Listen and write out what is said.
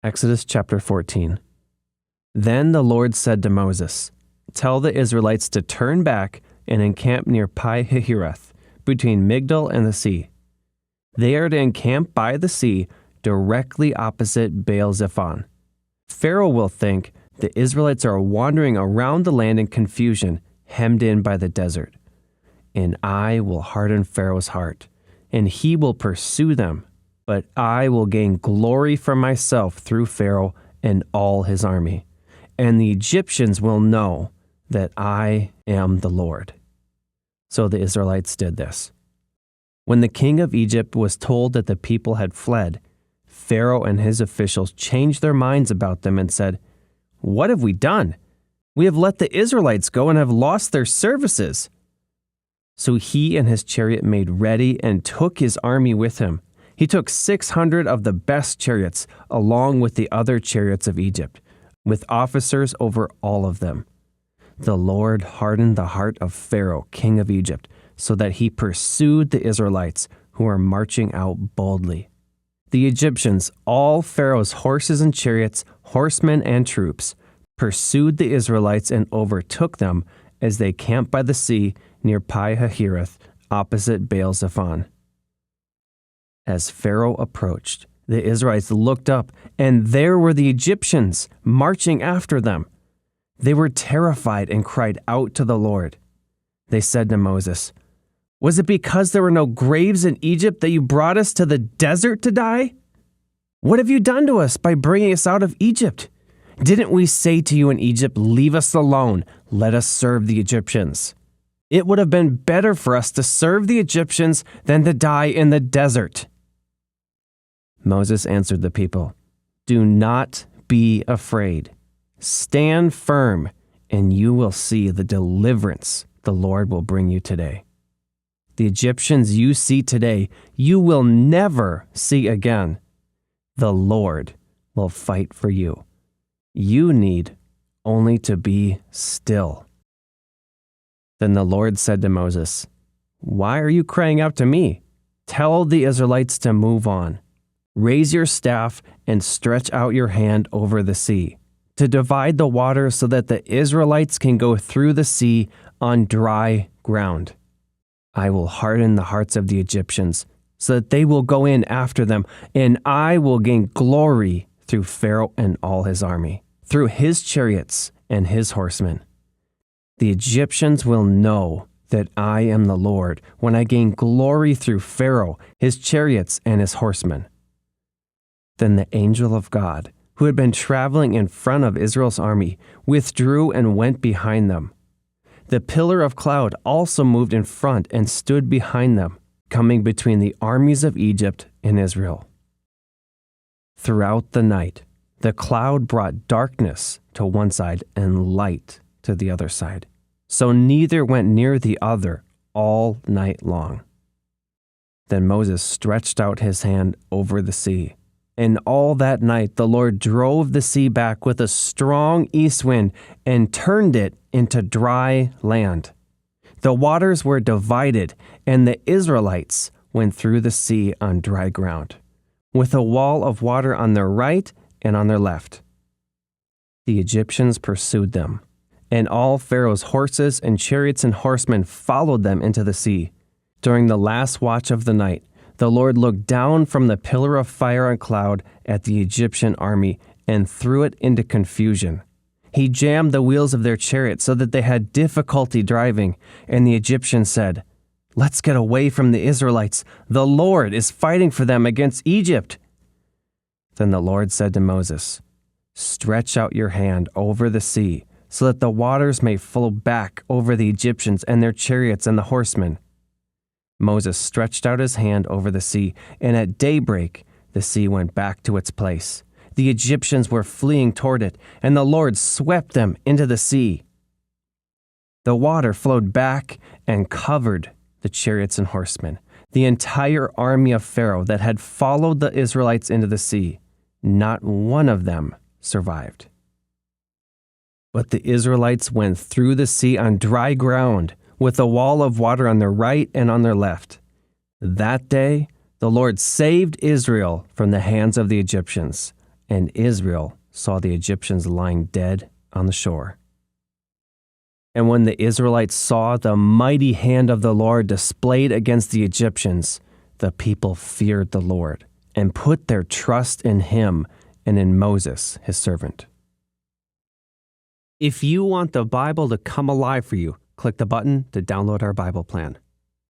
Exodus chapter 14. Then the Lord said to Moses, "Tell the Israelites to turn back and encamp near Pi-hahiroth, between Migdol and the sea. They are to encamp by the sea, directly opposite Baal-zephon. Pharaoh will think the Israelites are wandering around the land in confusion, hemmed in by the desert. And I will harden Pharaoh's heart, and he will pursue them. But I will gain glory for myself through Pharaoh and all his army, and the Egyptians will know that I am the Lord." So the Israelites did this. When the king of Egypt was told that the people had fled, Pharaoh and his officials changed their minds about them and said, "What have we done? We have let the Israelites go and have lost their services." So he and his chariot made ready and took his army with him. He took 600 of the best chariots, along with the other chariots of Egypt, with officers over all of them. The Lord hardened the heart of Pharaoh, king of Egypt, so that he pursued the Israelites, who were marching out boldly. The Egyptians, all Pharaoh's horses and chariots, horsemen and troops, pursued the Israelites and overtook them as they camped by the sea near Pi-hahiroth, opposite Baal-zephon. As Pharaoh approached, the Israelites looked up, and there were the Egyptians marching after them. They were terrified and cried out to the Lord. They said to Moses, "Was it because there were no graves in Egypt that you brought us to the desert to die? What have you done to us by bringing us out of Egypt? Didn't we say to you in Egypt, 'Leave us alone, let us serve the Egyptians'? It would have been better for us to serve the Egyptians than to die in the desert." Moses answered the people, "Do not be afraid. Stand firm, and you will see the deliverance the Lord will bring you today. The Egyptians you see today, you will never see again. The Lord will fight for you. You need only to be still." Then the Lord said to Moses, "Why are you crying out to me? Tell the Israelites to move on. Raise your staff and stretch out your hand over the sea, to divide the water so that the Israelites can go through the sea on dry ground. I will harden the hearts of the Egyptians, so that they will go in after them, and I will gain glory through Pharaoh and all his army, through his chariots and his horsemen. The Egyptians will know that I am the Lord when I gain glory through Pharaoh, his chariots, and his horsemen." Then the angel of God, who had been traveling in front of Israel's army, withdrew and went behind them. The pillar of cloud also moved in front and stood behind them, coming between the armies of Egypt and Israel. Throughout the night, the cloud brought darkness to one side and light to the other side, so neither went near the other all night long. Then Moses stretched out his hand over the sea, and all that night the Lord drove the sea back with a strong east wind and turned it into dry land. The waters were divided, and the Israelites went through the sea on dry ground, with a wall of water on their right and on their left. The Egyptians pursued them, and all Pharaoh's horses and chariots and horsemen followed them into the sea. During the last watch of the night, the Lord looked down from the pillar of fire and cloud at the Egyptian army and threw it into confusion. He jammed the wheels of their chariots so that they had difficulty driving, and the Egyptians said, "Let's get away from the Israelites. The Lord is fighting for them against Egypt." Then the Lord said to Moses, "Stretch out your hand over the sea, so that the waters may flow back over the Egyptians and their chariots and the horsemen." Moses stretched out his hand over the sea, and at daybreak the sea went back to its place. The Egyptians were fleeing toward it, and the Lord swept them into the sea. The water flowed back and covered the chariots and horsemen, the entire army of Pharaoh that had followed the Israelites into the sea. Not one of them survived. But the Israelites went through the sea on dry ground, with a wall of water on their right and on their left. That day, the Lord saved Israel from the hands of the Egyptians, and Israel saw the Egyptians lying dead on the shore. And when the Israelites saw the mighty hand of the Lord displayed against the Egyptians, the people feared the Lord and put their trust in him and in Moses, his servant. If you want the Bible to come alive for you, click the button to download our Bible plan.